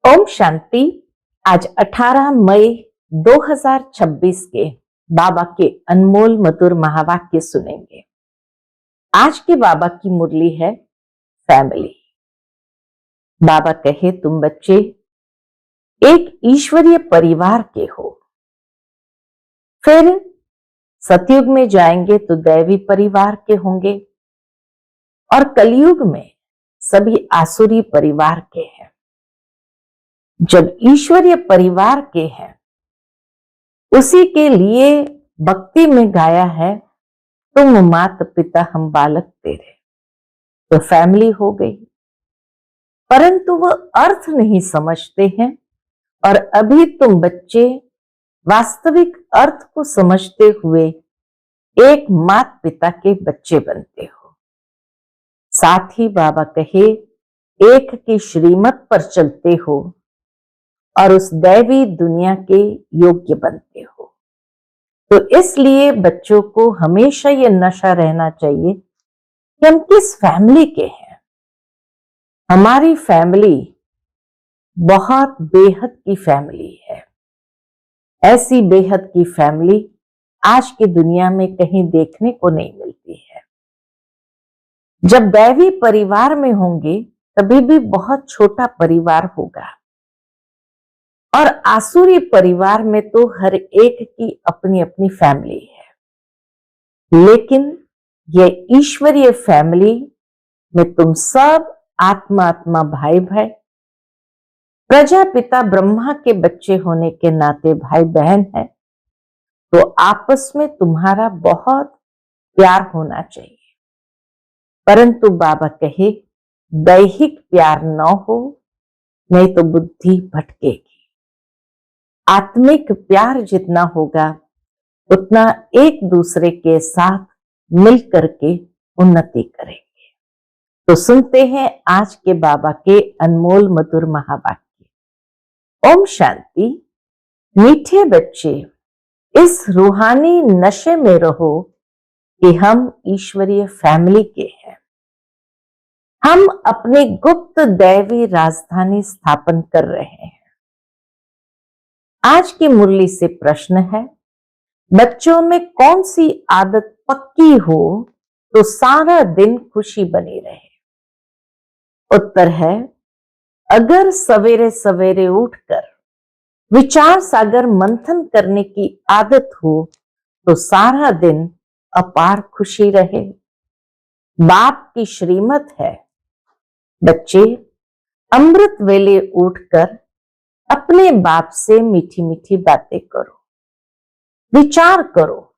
ओम शांति। आज 18 मई 2026 के बाबा के अनमोल मधुर महावाक्य सुनेंगे। आज के बाबा की मुरली है फैमिली। बाबा कहे, तुम बच्चे एक ईश्वरीय परिवार के हो। फिर सतयुग में जाएंगे तो दैवी परिवार के होंगे और कलयुग में सभी आसुरी परिवार के हैं। जब ईश्वरीय परिवार के हैं, उसी के लिए भक्ति में गाया है, तुम माता पिता हम बालक तेरे। तो फैमिली हो गई, परंतु वह अर्थ नहीं समझते हैं और अभी तुम बच्चे वास्तविक अर्थ को समझते हुए एक माता पिता के बच्चे बनते हो। साथ ही बाबा कहे, एक की श्रीमत पर चलते हो और उस दैवी दुनिया के योग्य बनते हो। तो इसलिए बच्चों को हमेशा ये नशा रहना चाहिए कि हम किस फैमिली के हैं। हमारी फैमिली बहुत बेहद की फैमिली है। ऐसी बेहद की फैमिली आज की दुनिया में कहीं देखने को नहीं मिलती है। जब दैवी परिवार में होंगे तभी भी बहुत छोटा परिवार होगा और आसुरी परिवार में तो हर एक की अपनी अपनी फैमिली है। लेकिन यह ईश्वरीय फैमिली में तुम सब आत्मा भाई भाई, प्रजापिता ब्रह्मा के बच्चे होने के नाते भाई बहन है। तो आपस में तुम्हारा बहुत प्यार होना चाहिए। परंतु बाबा कहे, दैहिक प्यार न हो, नहीं तो बुद्धि भटकेगी। आत्मिक प्यार जितना होगा उतना एक दूसरे के साथ मिल करके उन्नति करेंगे। तो सुनते हैं आज के बाबा के अनमोल मधुर महावाक्य। ओम शांति। मीठे बच्चे, इस रूहानी नशे में रहो कि हम ईश्वरीय फैमिली के हैं। हम अपनी गुप्त दैवी राजधानी स्थापन कर रहे हैं। आज की मुरली से प्रश्न है, बच्चों में कौन सी आदत पक्की हो तो सारा दिन खुशी बनी रहे। उत्तर है, अगर सवेरे सवेरे उठकर विचार सागर मंथन करने की आदत हो तो सारा दिन अपार खुशी रहे। बाप की श्रीमत है, बच्चे अमृत वेले उठकर अपने बाप से मीठी मीठी बातें करो। विचार करो,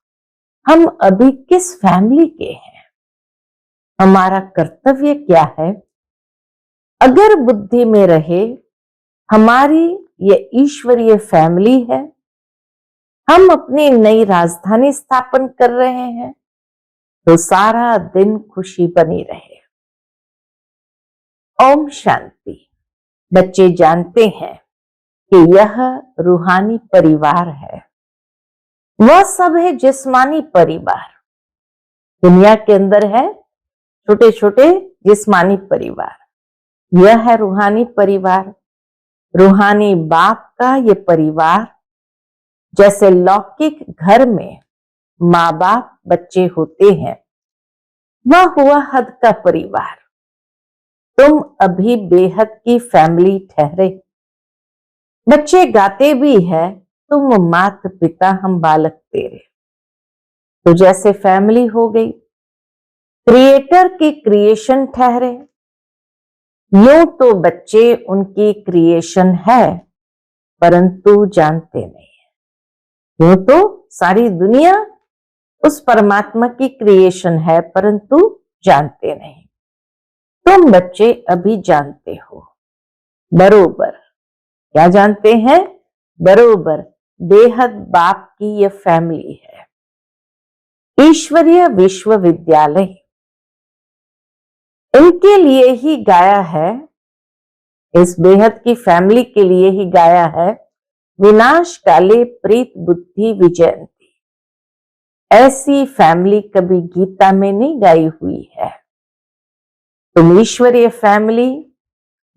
हम अभी किस फैमिली के हैं, हमारा कर्तव्य क्या है। अगर बुद्धि में रहे हमारी ये ईश्वरीय फैमिली है, हम अपनी नई राजधानी स्थापन कर रहे हैं, तो सारा दिन खुशी बनी रहे। ओम शांति। बच्चे जानते हैं कि यह रूहानी परिवार है, वह सब है जिस्मानी परिवार। दुनिया के अंदर है छोटे छोटे जिस्मानी परिवार, यह है रूहानी परिवार। रूहानी बाप का ये परिवार, जैसे लौकिक घर में माँ बाप बच्चे होते हैं, वह हुआ हद का परिवार। तुम अभी बेहद की फैमिली ठहरे। बच्चे गाते भी है, तुम मात पिता हम बालक तेरे। तो जैसे फैमिली हो गई, क्रिएटर की क्रिएशन ठहरे। यूं तो बच्चे उनकी क्रिएशन है, परंतु जानते नहीं है। यूं तो सारी दुनिया उस परमात्मा की क्रिएशन है, परंतु जानते नहीं। तुम बच्चे अभी जानते हो बरोबर। क्या जानते हैं? बरोबर बेहद बाप की यह फैमिली है। ईश्वरीय विश्वविद्यालय इनके लिए ही गाया है, इस बेहद की फैमिली के लिए ही गाया है, विनाश काले प्रीत बुद्धि विजयंती। ऐसी फैमिली कभी गीता में नहीं गाई हुई है। तुम ईश्वरीय फैमिली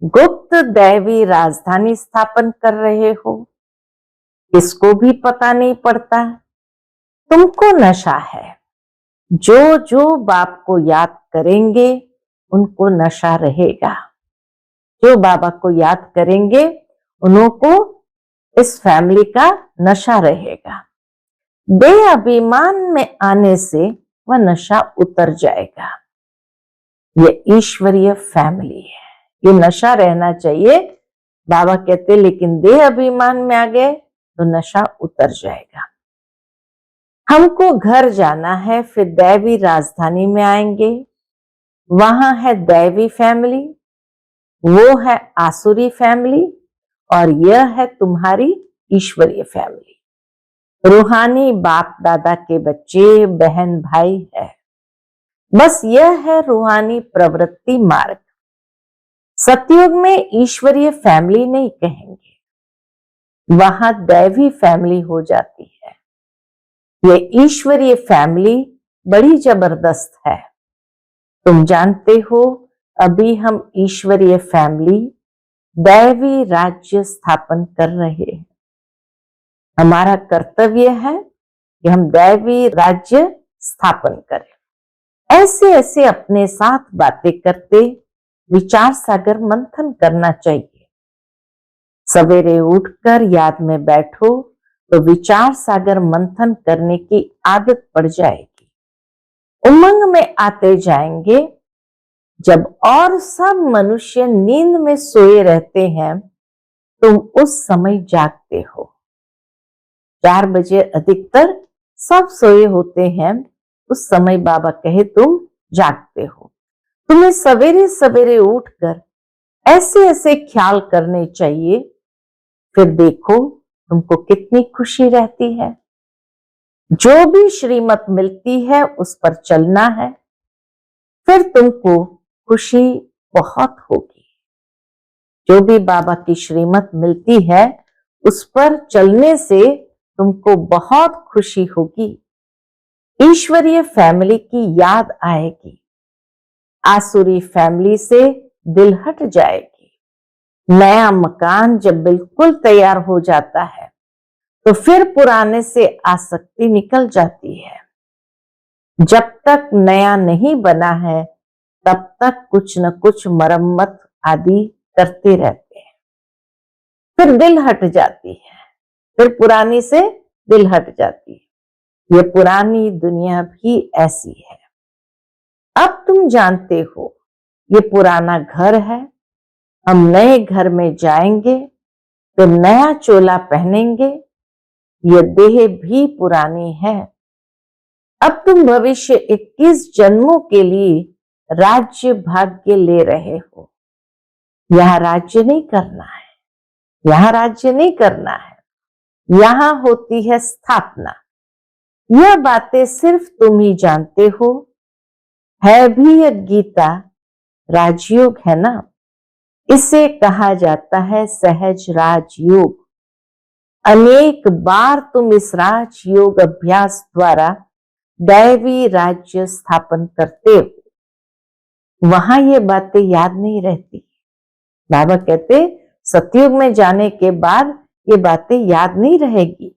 गुप्त दैवी राजधानी स्थापन कर रहे हो, इसको भी पता नहीं पड़ता। तुमको नशा है। जो जो बाप को याद करेंगे उनको नशा रहेगा। जो बाबा को याद करेंगे उन्हों को इस फैमिली का नशा रहेगा। देह अभिमान में आने से वह नशा उतर जाएगा। ये ईश्वरीय फैमिली है, ये नशा रहना चाहिए। बाबा कहते लेकिन देह अभिमान में आ गए तो नशा उतर जाएगा। हमको घर जाना है, फिर दैवी राजधानी में आएंगे, वहां है दैवी फैमिली, वो है आसुरी फैमिली और यह है तुम्हारी ईश्वरीय फैमिली। रूहानी बाप दादा के बच्चे बहन भाई है। बस यह है रूहानी प्रवृत्ति मार्ग। सतयुग में ईश्वरीय फैमिली नहीं कहेंगे, वहां दैवी फैमिली हो जाती है। ये ईश्वरीय फैमिली बड़ी जबरदस्त है। तुम जानते हो अभी हम ईश्वरीय फैमिली दैवी राज्य स्थापन कर रहे हैं। हमारा कर्तव्य है कि हम दैवी राज्य स्थापन करें। ऐसे ऐसे अपने साथ बातें करते विचार सागर मंथन करना चाहिए। सवेरे उठकर याद में बैठो तो विचार सागर मंथन करने की आदत पड़ जाएगी। उमंग में आते जाएंगे। जब और सब मनुष्य नींद में सोए रहते हैं तुम उस समय जागते हो। 4 बजे अधिकतर सब सोए होते हैं, उस समय बाबा कहे तुम जागते हो। तुम्हें सवेरे सवेरे उठकर ऐसे ऐसे ख्याल करने चाहिए, फिर देखो तुमको कितनी खुशी रहती है। जो भी श्रीमत मिलती है उस पर चलना है, फिर तुमको खुशी बहुत होगी। जो भी बाबा की श्रीमत मिलती है उस पर चलने से तुमको बहुत खुशी होगी। ईश्वरीय फैमिली की याद आएगी। आसुरी फैमिली से दिल हट जाएगी। नया मकान जब बिल्कुल तैयार हो जाता है तो फिर पुराने से आसक्ति निकल जाती है। जब तक नया नहीं बना है तब तक कुछ न कुछ मरम्मत आदि करते रहते हैं, फिर दिल हट जाती है, फिर पुरानी से दिल हट जाती है। ये पुरानी दुनिया भी ऐसी है। अब तुम जानते हो ये पुराना घर है, हम नए घर में जाएंगे तो नया चोला पहनेंगे। ये देह भी पुरानी है। अब तुम भविष्य 21 जन्मों के लिए राज्य भाग्य ले रहे हो। यहां राज्य नहीं करना है, यहां राज्य नहीं करना है, यहां होती है स्थापना। यह बातें सिर्फ तुम ही जानते हो। है भी यह गीता राजयोग है ना, इसे कहा जाता है सहज राजयोग। अनेक बार तुम इस राजयोग अभ्यास द्वारा दैवी राज्य स्थापन करते हो। वहां ये बातें याद नहीं रहती। बाबा कहते सतयुग में जाने के बाद ये बातें याद नहीं रहेगी।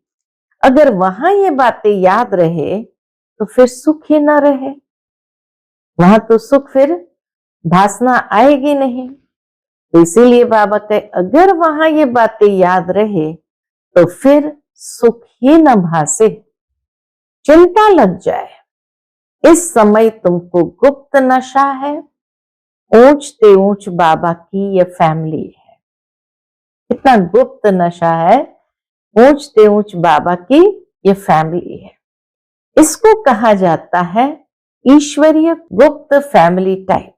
अगर वहां ये बातें याद रहे तो फिर सुख ही ना रहे। वहां तो सुख फिर भासना आएगी नहीं। तो इसीलिए बाबा कहे अगर वहां ये बातें याद रहे तो फिर सुख ही न भासे, चिंता लग जाए। इस समय तुमको गुप्त नशा है। ऊंचते ऊंच बाबा की ये फैमिली है। कितना गुप्त नशा है। ऊंचते ऊंच बाबा की ये फैमिली है। इसको कहा जाता है ईश्वरीय गुप्त फैमिली टाइप।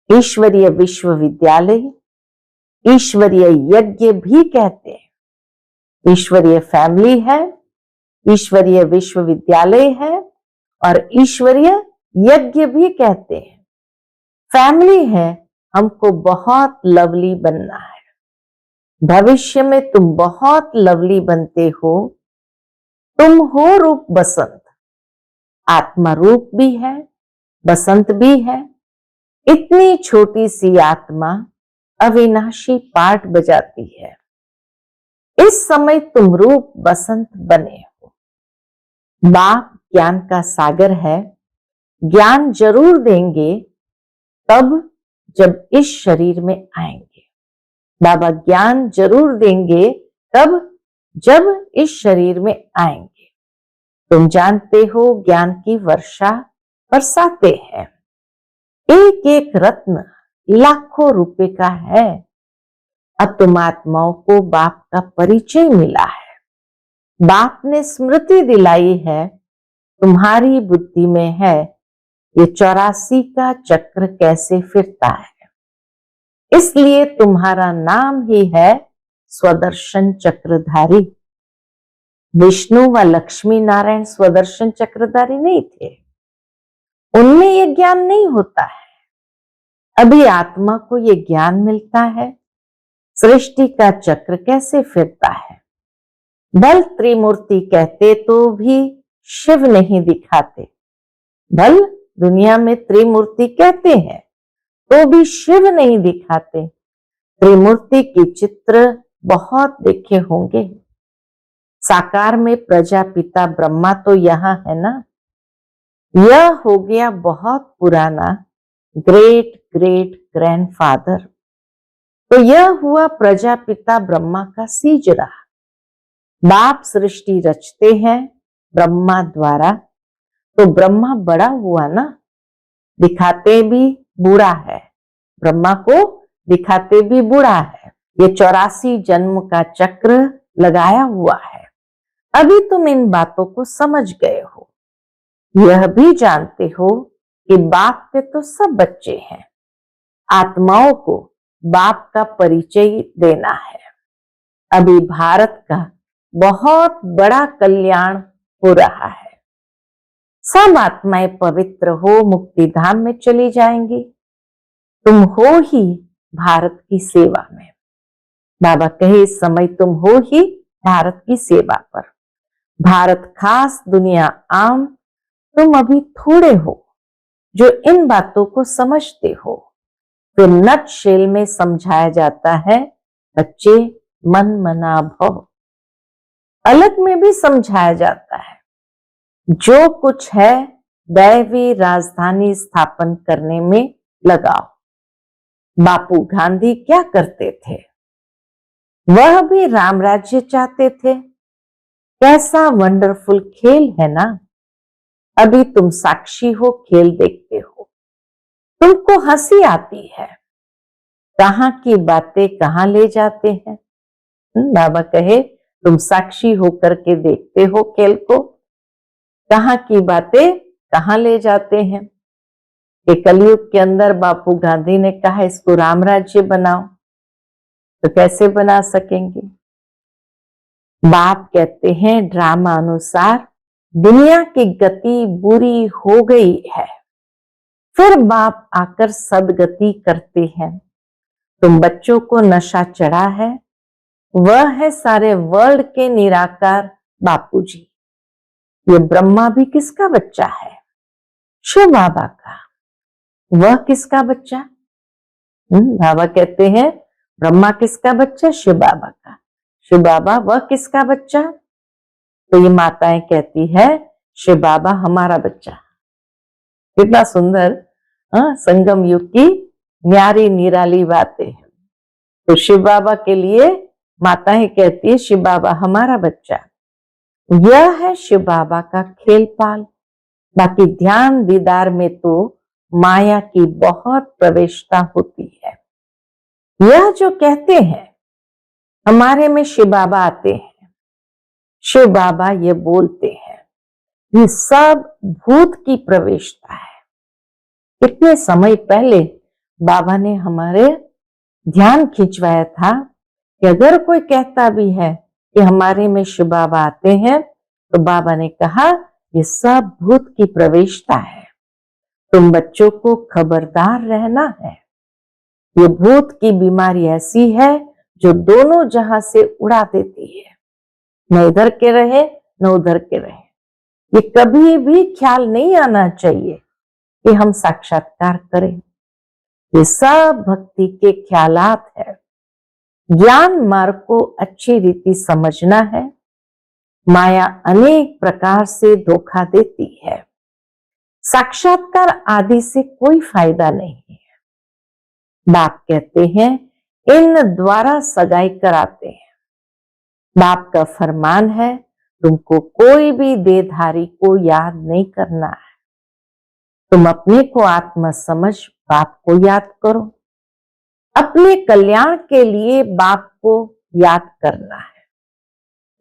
ईश्वरीय विश्वविद्यालय, ईश्वरीय यज्ञ भी कहते हैं। ईश्वरीय फैमिली है, ईश्वरीय विश्वविद्यालय है और ईश्वरीय यज्ञ भी कहते हैं। फैमिली है, हमको बहुत लवली बनना है। भविष्य में तुम बहुत लवली बनते हो। तुम हो रूप बसंत, आत्मा रूप भी है, बसंत भी है। इतनी छोटी सी आत्मा अविनाशी पाठ बजाती है। इस समय तुम रूप बसंत बने हो। बाप ज्ञान का सागर है, ज्ञान जरूर देंगे तब जब इस शरीर में आएंगे। बाबा ज्ञान जरूर देंगे तब जब इस शरीर में आएंगे। तुम जानते हो ज्ञान की वर्षा बरसाते हैं। एक एक रत्न लाखों रुपए का है। अब तुम आत्माओं को बाप का परिचय मिला है। बाप ने स्मृति दिलाई है, तुम्हारी बुद्धि में है ये 84 का चक्र कैसे फिरता है। इसलिए तुम्हारा नाम ही है स्वदर्शन चक्रधारी। विष्णु व लक्ष्मी नारायण स्वदर्शन चक्रधारी नहीं थे, उनमें ये ज्ञान नहीं होता है। अभी आत्मा को ये ज्ञान मिलता है सृष्टि का चक्र कैसे फिरता है। बल त्रिमूर्ति कहते तो भी शिव नहीं दिखाते। बल दुनिया में त्रिमूर्ति कहते हैं तो भी शिव नहीं दिखाते। त्रिमूर्ति के चित्र बहुत देखे होंगे। साकार में प्रजापिता ब्रह्मा तो यहाँ है ना। यह हो गया बहुत पुराना ग्रेट ग्रेट ग्रैंडफादर। तो यह हुआ प्रजापिता ब्रह्मा का सीजरा। बाप सृष्टि रचते हैं ब्रह्मा द्वारा, तो ब्रह्मा बड़ा हुआ ना, दिखाते भी बूढ़ा है। ब्रह्मा को दिखाते भी बूढ़ा है। ये 84 जन्म का चक्र लगाया हुआ है। अभी तुम इन बातों को समझ गए हो। यह भी जानते हो कि बाप के तो सब बच्चे हैं। आत्माओं को बाप का परिचय देना है। अभी भारत का बहुत बड़ा कल्याण हो रहा है। सब आत्माएं पवित्र हो मुक्ति धाम में चली जाएंगी। तुम हो ही भारत की सेवा में। बाबा कहे इस समय तुम हो ही भारत की सेवा पर। भारत खास, दुनिया आम। तुम अभी थोड़े हो जो इन बातों को समझते हो। तो नटशेल में समझाया जाता है, बच्चे मन मना भव। अलग में भी समझाया जाता है, जो कुछ है दैवी राजधानी स्थापन करने में लगाओ। बापू गांधी क्या करते थे? वह भी राम राज्य चाहते थे। कैसा वंडरफुल खेल है ना। अभी तुम साक्षी हो, खेल देखते हो, तुमको हंसी आती है। कहां की बातें कहां ले जाते हैं। बाबा कहे तुम साक्षी होकर के देखते हो खेल को, कहां की बातें कहां ले जाते हैं। ये कलयुग के अंदर बापू गांधी ने कहा इसको राम राज्य बनाओ, तो कैसे बना सकेंगे। बाप कहते हैं ड्रामा अनुसार दुनिया की गति बुरी हो गई है, फिर बाप आकर सदगति करते हैं। तुम बच्चों को नशा चढ़ा है, वह है सारे वर्ल्ड के निराकार बापूजी। ये ब्रह्मा भी किसका बच्चा है? शिव बाबा का। वह किसका बच्चा? बाबा कहते हैं ब्रह्मा किसका बच्चा? शिव बाबा का। शिव बाबा वह किसका बच्चा? तो ये माताएं कहती है शिव बाबा हमारा बच्चा। कितना सुंदर संगम युग की न्यारी निराली बातें हैं। तो शिव बाबा के लिए माताएं कहती है शिव बाबा हमारा बच्चा। यह है शिव बाबा का खेल पाल। बाकी ध्यान दीदार में तो माया की बहुत प्रवेशता होती है। यह जो कहते हैं हमारे में शिव बाबा आते हैं, शिव बाबा ये बोलते हैं, ये सब भूत की प्रवेशता है। कितने समय पहले बाबा ने हमारे ध्यान खिंचवाया था कि अगर कोई कहता भी है कि हमारे में शिव बाबा आते हैं, तो बाबा ने कहा ये सब भूत की प्रवेशता है। तुम बच्चों को खबरदार रहना है। ये भूत की बीमारी ऐसी है जो दोनों जहां से उड़ा देती है। न इधर के रहे न उधर के रहे। ये कभी भी ख्याल नहीं आना चाहिए कि हम साक्षात्कार करें। ये सब भक्ति के ख्यालात है। ज्ञान मार्ग को अच्छी रीति समझना है। माया अनेक प्रकार से धोखा देती है। साक्षात्कार आदि से कोई फायदा नहीं है। बाप कहते हैं इन द्वारा सगाई कराते हैं। बाप का फरमान है तुमको कोई भी देहधारी को याद नहीं करना है। तुम अपने को आत्मा समझ बाप को याद करो। अपने कल्याण के लिए बाप को याद करना है।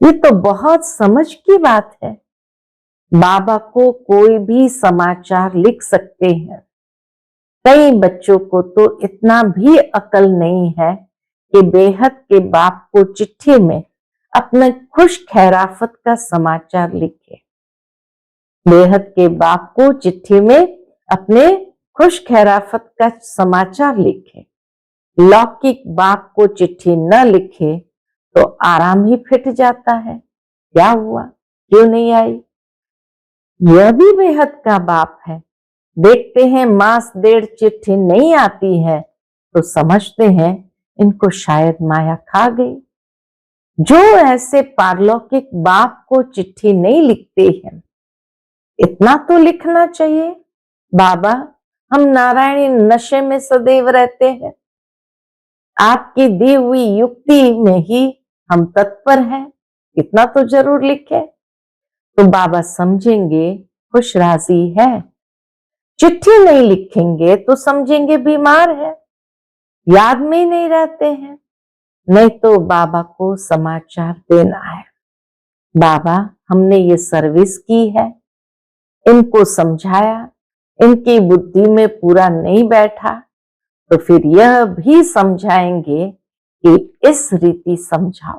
ये तो बहुत समझ की बात है। बाबा को कोई भी समाचार लिख सकते हैं। कई बच्चों को तो इतना भी अकल नहीं है कि बेहद के बाप को चिट्ठी में अपने खुश खैराफत का समाचार लिखे। बेहद के बाप को चिट्ठी में अपने खुश खैराफत का समाचार लिखे। लौकिक बाप को चिट्ठी न लिखे तो आराम ही फिट जाता है। क्या हुआ, क्यों नहीं आई? यह भी बेहद का बाप है। देखते हैं मास डेढ़ चिट्ठी नहीं आती है तो समझते हैं इनको शायद माया खा गई। जो ऐसे पारलौकिक बाप को चिट्ठी नहीं लिखते हैं, इतना तो लिखना चाहिए, बाबा हम नारायणी नशे में सदैव रहते हैं। आपकी दी हुई युक्ति में ही हम तत्पर हैं, इतना तो जरूर लिखे। तो बाबा समझेंगे खुश राजी है। चिट्ठी नहीं लिखेंगे तो समझेंगे बीमार है, याद में ही नहीं रहते हैं। नहीं तो बाबा को समाचार देना है, बाबा हमने ये सर्विस की है, इनको समझाया, इनकी बुद्धि में पूरा नहीं बैठा, तो फिर यह भी समझाएंगे कि इस रीति समझाओ।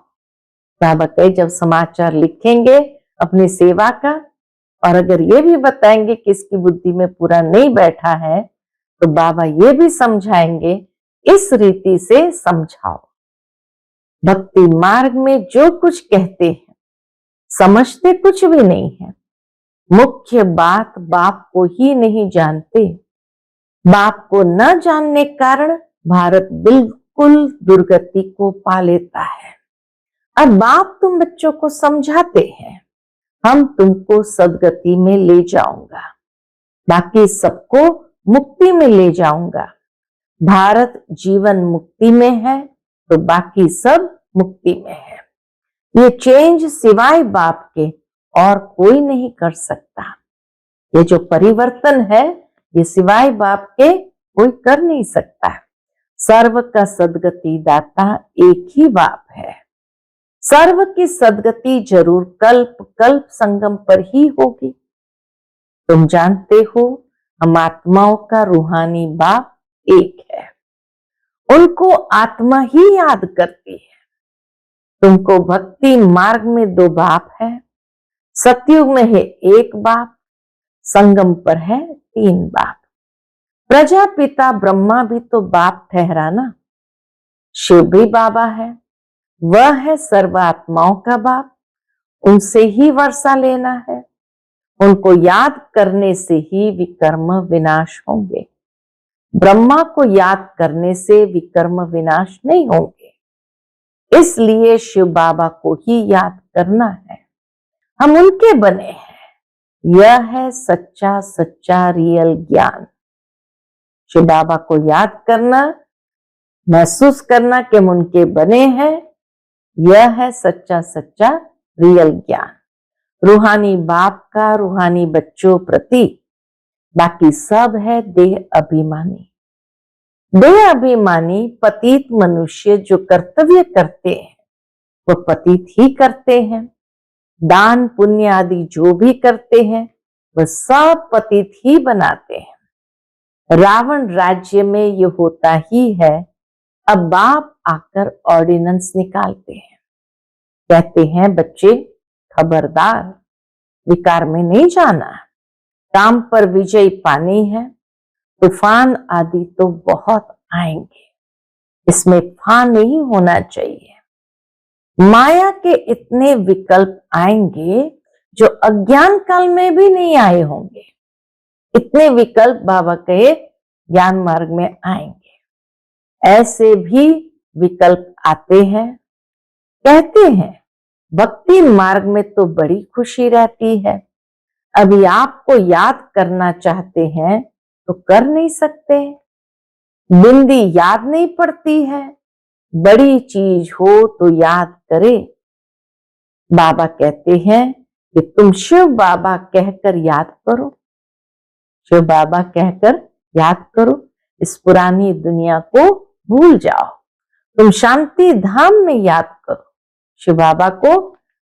बाबा कहे जब समाचार लिखेंगे अपनी सेवा का और अगर ये भी बताएंगे कि इसकी बुद्धि में पूरा नहीं बैठा है, तो बाबा ये भी समझाएंगे इस रीति से समझाओ। भक्ति मार्ग में जो कुछ कहते हैं समझते कुछ भी नहीं है। मुख्य बात बाप को ही नहीं जानते। बाप को न जानने कारण भारत बिल्कुल दुर्गति को पा लेता है। और बाप तुम बच्चों को समझाते हैं हम तुमको सदगति में ले जाऊंगा, बाकी सबको मुक्ति में ले जाऊंगा। भारत जीवन मुक्ति में है तो बाकी सब मुक्ति में है। ये चेंज सिवाय बाप के और कोई नहीं कर सकता। ये जो परिवर्तन है ये सिवाय बाप के कोई कर नहीं सकता। सर्व का सदगति दाता एक ही बाप है। सर्व की सदगति जरूर कल्प कल्प संगम पर ही होगी। तुम जानते हो हम आत्माओं का रूहानी बाप एक है, उनको आत्मा ही याद करती है। तुमको भक्ति मार्ग में दो बाप है। सतयुग में है एक बाप, संगम पर है तीन बाप। प्रजापिता ब्रह्मा भी तो बाप ठहरा ना। शिव भी बाबा है, वह है सर्व आत्माओं का बाप। उनसे ही वर्षा लेना है। उनको याद करने से ही विकर्म विनाश होंगे। ब्रह्मा को याद करने से विकर्म विनाश नहीं होंगे। इसलिए शिव बाबा को ही याद करना है। हम उनके बने हैं। यह है सच्चा सच्चा रियल ज्ञान। शिव बाबा को याद करना, महसूस करना कि हम उनके बने हैं, यह है सच्चा सच्चा रियल ज्ञान। रूहानी बाप का रूहानी बच्चों प्रति, बाकी सब है देह अभिमानी। देह अभिमानी पतित मनुष्य जो कर्तव्य करते हैं वह पतित ही करते हैं। दान पुण्य आदि जो भी करते हैं वह सब पतित ही बनाते हैं। रावण राज्य में ये होता ही है। अब बाप आकर ऑर्डिनेंस निकालते हैं, कहते हैं बच्चे खबरदार, विकार में नहीं जाना, काम पर विजय पानी है। तूफान आदि तो बहुत आएंगे, इसमें फान नहीं होना चाहिए। माया के इतने विकल्प आएंगे जो अज्ञान काल में भी नहीं आए होंगे। इतने विकल्प बाबा कहे ज्ञान मार्ग में आएंगे। ऐसे भी विकल्प आते हैं। कहते हैं भक्ति मार्ग में तो बड़ी खुशी रहती है, अभी आपको याद करना चाहते हैं तो कर नहीं सकते, बिंदी याद नहीं पड़ती है, बड़ी चीज हो तो याद करे। बाबा कहते हैं कि तुम शिव बाबा कहकर याद करो, शिव बाबा कहकर याद करो, इस पुरानी दुनिया को भूल जाओ, तुम शांति धाम में याद करो, शिव बाबा को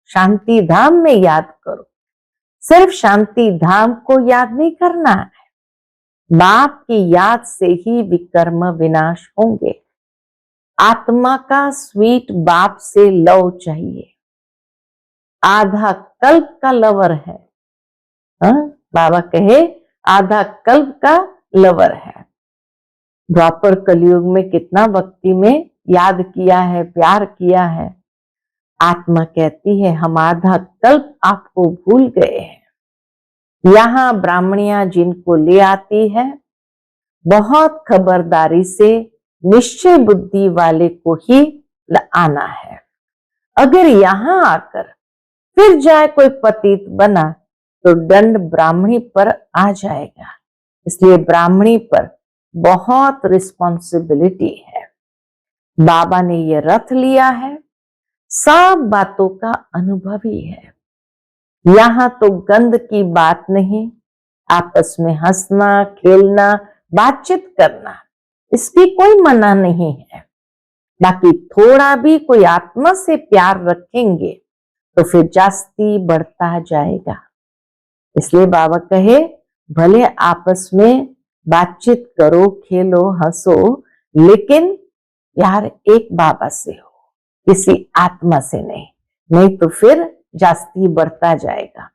शांति धाम में याद करो। सिर्फ शांति धाम को याद नहीं करना है, बाप की याद से ही विकर्म विनाश होंगे। आत्मा का स्वीट बाप से लव चाहिए, आधा कल्प का लवर है। बाबा कहे आधा कल्प का लवर है। द्वापर कलयुग में कितना भक्ति में याद किया है, प्यार किया है। आत्मा कहती है हम आधा कल्प आपको भूल गए हैं। यहां ब्राह्मणियां जिनको ले आती है, बहुत खबरदारी से निश्चय बुद्धि वाले को ही आना है। अगर यहां आकर फिर जाए कोई पतित बना तो दंड ब्राह्मणी पर आ जाएगा। इसलिए ब्राह्मणी पर बहुत रिस्पॉन्सिबिलिटी है। बाबा ने ये रथ लिया है, सब बातों का अनुभवी है। यहां तो गंद की बात नहीं, आपस में हंसना, खेलना, बातचीत करना, इसकी कोई मना नहीं है। बाकी थोड़ा भी कोई आत्मा से प्यार रखेंगे तो फिर जास्ती बढ़ता जाएगा। इसलिए बाबा कहे भले आपस में बातचीत करो, खेलो, हंसो, लेकिन प्यार एक बाबा से हो, किसी आत्मा से नहीं, नहीं तो फिर जास्ती बढ़ता जाएगा।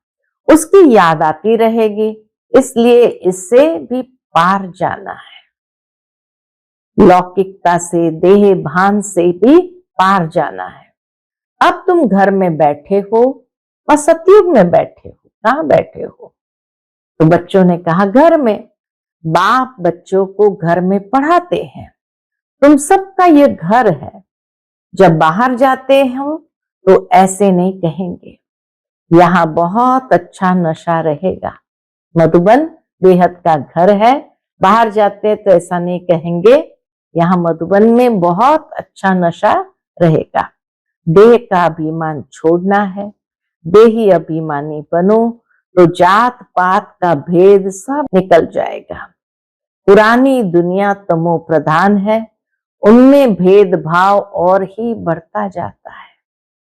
उसकी याद आती रहेगी, इसलिए इससे भी पार जाना है। लौकिकता से, देह भान से भी पार जाना है। अब तुम घर में बैठे हो और सतयुग में बैठे हो। कहां बैठे हो? तो बच्चों ने कहा घर में। बाप बच्चों को घर में पढ़ाते हैं, तुम सबका ये घर है। जब बाहर जाते हो तो ऐसे नहीं कहेंगे, यहाँ बहुत अच्छा नशा रहेगा। मधुबन बेहद का घर है, बाहर जाते तो ऐसा नहीं कहेंगे, यहाँ मधुबन में बहुत अच्छा नशा रहेगा। देह का अभिमान छोड़ना है, देही अभिमानी बनो तो जात पात का भेद सब निकल जाएगा। पुरानी दुनिया तमो प्रधान है, उनमें भेदभाव और ही बढ़ता जाता है।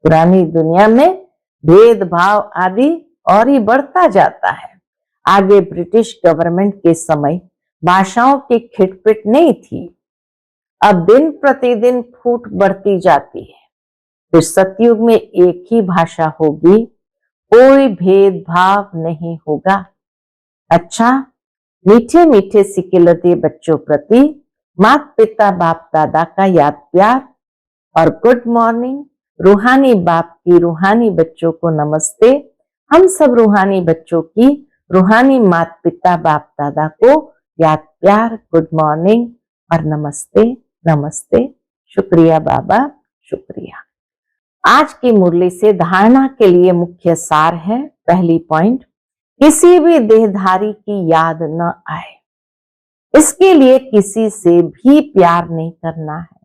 पुरानी दुनिया में भेदभाव आदि और ही बढ़ता जाता है। आगे ब्रिटिश गवर्नमेंट के समय भाषाओं की खिटपिट नहीं थी, अब दिन प्रतिदिन फूट बढ़ती जाती है। फिर सतयुग में एक ही भाषा होगी, कोई भेदभाव नहीं होगा। अच्छा, मीठे मीठे सिकिलते बच्चों प्रति माता पिता बाप दादा का याद प्यार और गुड मॉर्निंग। रूहानी बाप की रूहानी बच्चों को नमस्ते। हम सब रूहानी बच्चों की रूहानी माता पिता बाप दादा को याद प्यार, गुड मॉर्निंग और नमस्ते नमस्ते। शुक्रिया बाबा, शुक्रिया। आज की मुरली से धारणा के लिए मुख्य सार है। पहली पॉइंट, किसी भी देहधारी की याद न आए, इसके लिए किसी से भी प्यार नहीं करना है,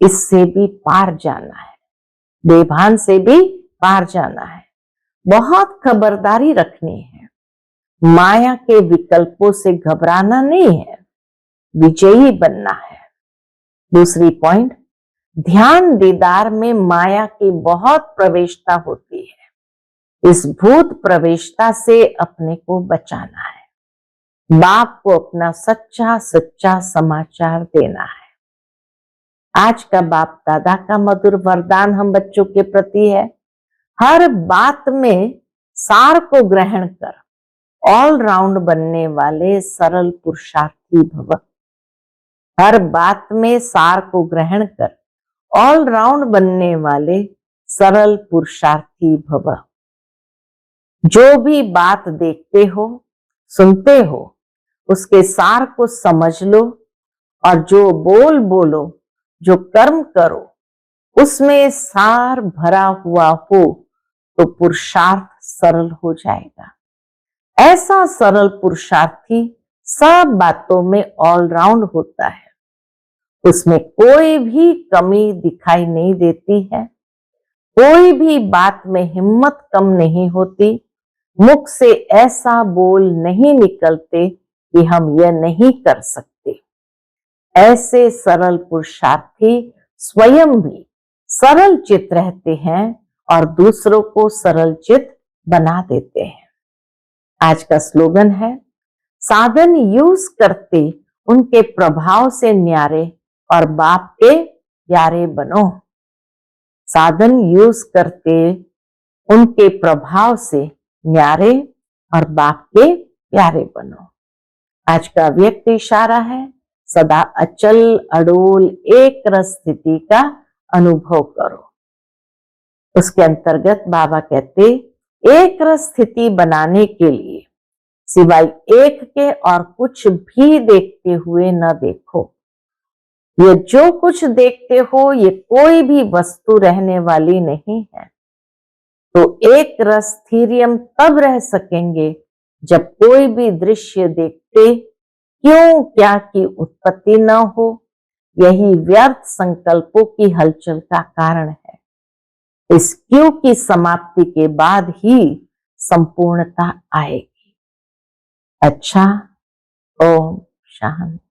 इससे भी पार जाना है, बेभान से भी पार जाना है। बहुत खबरदारी रखनी है, माया के विकल्पों से घबराना नहीं है, विजयी बनना है। दूसरी पॉइंट, ध्यान दीदार में माया की बहुत प्रवेशता होती है, इस भूत प्रवेशता से अपने को बचाना है। बाप को अपना सच्चा सच्चा समाचार देना है। आज का बाप दादा का मधुर वरदान हम बच्चों के प्रति है, हर बात में सार को ग्रहण कर ऑल राउंड बनने वाले सरल पुरुषार्थी भव। हर बात में सार को ग्रहण कर ऑल राउंड बनने वाले सरल पुरुषार्थी भव। जो भी बात देखते हो, सुनते हो, उसके सार को समझ लो और जो बोल बोलो, जो कर्म करो, उसमें सार भरा हुआ हो तो पुरुषार्थ सरल हो जाएगा। ऐसा सरल पुरुषार्थी सब बातों में ऑलराउंड होता है, उसमें कोई भी कमी दिखाई नहीं देती है, कोई भी बात में हिम्मत कम नहीं होती, मुख से ऐसा बोल नहीं निकलते कि हम यह नहीं कर सकते। ऐसे सरल पुरुषार्थी स्वयं भी सरल चित्त रहते हैं और दूसरों को सरल चित्त बना देते हैं। आज का स्लोगन है, साधन यूज करते उनके प्रभाव से न्यारे और बाप के प्यारे बनो। साधन यूज करते उनके प्रभाव से न्यारे और बाप के प्यारे बनो। आज का व्यक्त इशारा है, सदा अचल अडोल एक रस स्थिति का अनुभव करो। उसके अंतर्गत बाबा कहते, एक रस स्थिति बनाने के लिए सिवाय एक के और कुछ भी देखते हुए न देखो। ये जो कुछ देखते हो ये कोई भी वस्तु रहने वाली नहीं है। तो एक रस स्थिरियम तब रह सकेंगे जब कोई भी दृश्य देखते क्यों क्या की उत्पत्ति न हो। यही व्यर्थ संकल्पों की हलचल का कारण है। इस क्यों की समाप्ति के बाद ही संपूर्णता आएगी। अच्छा, ओम शांति।